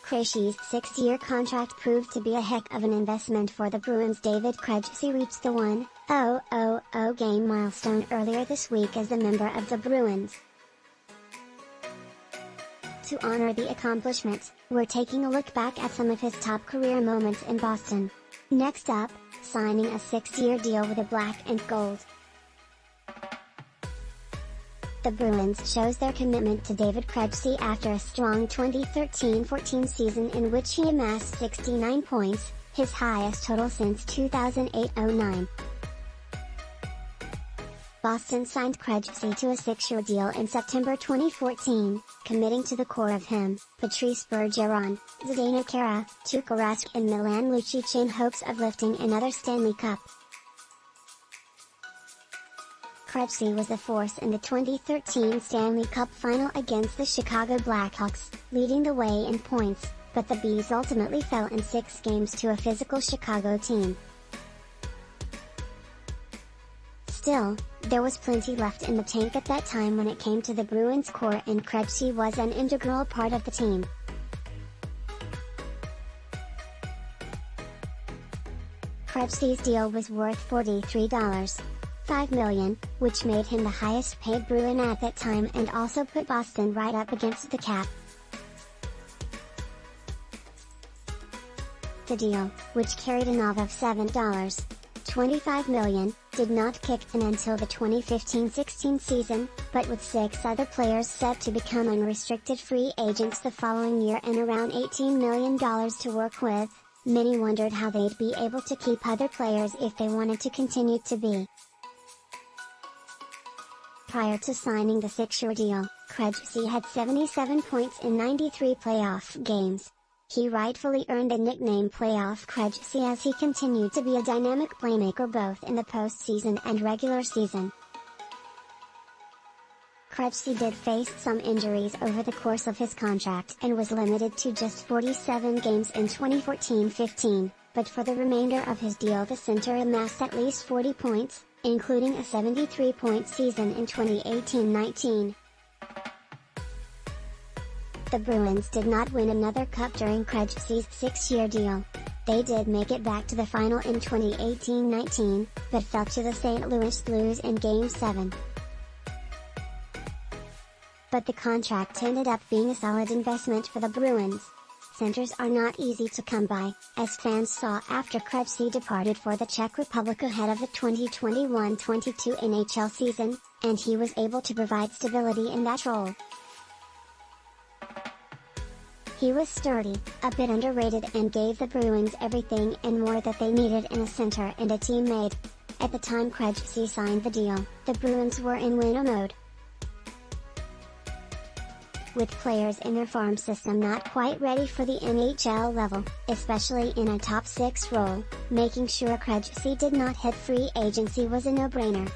Krejci's 6-year contract proved to be a heck of an investment for the Bruins. David Krejci reached the 1,000 game milestone earlier this week as a member of the Bruins. To honor the accomplishment, we're taking a look back at some of his top career moments in Boston. Next up, signing a 6-year deal with the Black and Gold. The Bruins shows their commitment to David Krejci after a strong 2013-14 season in which he amassed 69 points, his highest total since 2008-09. Boston signed Krejci to a 6-year deal in September 2014, committing to the core of him, Patrice Bergeron, Zdeno Chara, Tuukka, Rask and Milan Lucic in hopes of lifting another Stanley Cup. Krejci was a force in the 2013 Stanley Cup Final against the Chicago Blackhawks, leading the way in points, but the Bees ultimately fell in 6 games to a physical Chicago team. Still, there was plenty left in the tank at that time when it came to the Bruins core, and Krejci was an integral part of the team. Krejci's deal was worth $43.5 million, which made him the highest paid Bruin at that time and also put Boston right up against the cap. The deal, which carried a NAV of $7.25 million, did not kick in until the 2015-16 season, but with 6 other players set to become unrestricted free agents the following year and around $18 million to work with, many wondered how they'd be able to keep other players if they wanted to continue to be. Prior to signing the 6-year deal, Krejci had 77 points in 93 playoff games. He rightfully earned the nickname Playoff Krejci as he continued to be a dynamic playmaker both in the postseason and regular season. Krejci did face some injuries over the course of his contract and was limited to just 47 games in 2014-15, but for the remainder of his deal the center amassed at least 40 points, including a 73-point season in 2018-19. The Bruins did not win another cup during Krejci's 6-year deal. They did make it back to the final in 2018-19, but fell to the St. Louis Blues in Game 7. But the contract ended up being a solid investment for the Bruins. Centers are not easy to come by, as fans saw after Krejci departed for the Czech Republic ahead of the 2021-22 NHL season, and he was able to provide stability in that role. He was sturdy, a bit underrated and gave the Bruins everything and more that they needed in a center and a teammate. At the time Krejci signed the deal, the Bruins were in win mode. With players in their farm system not quite ready for the NHL level, especially in a top 6 role, making sure Krejci did not hit free agency was a no-brainer.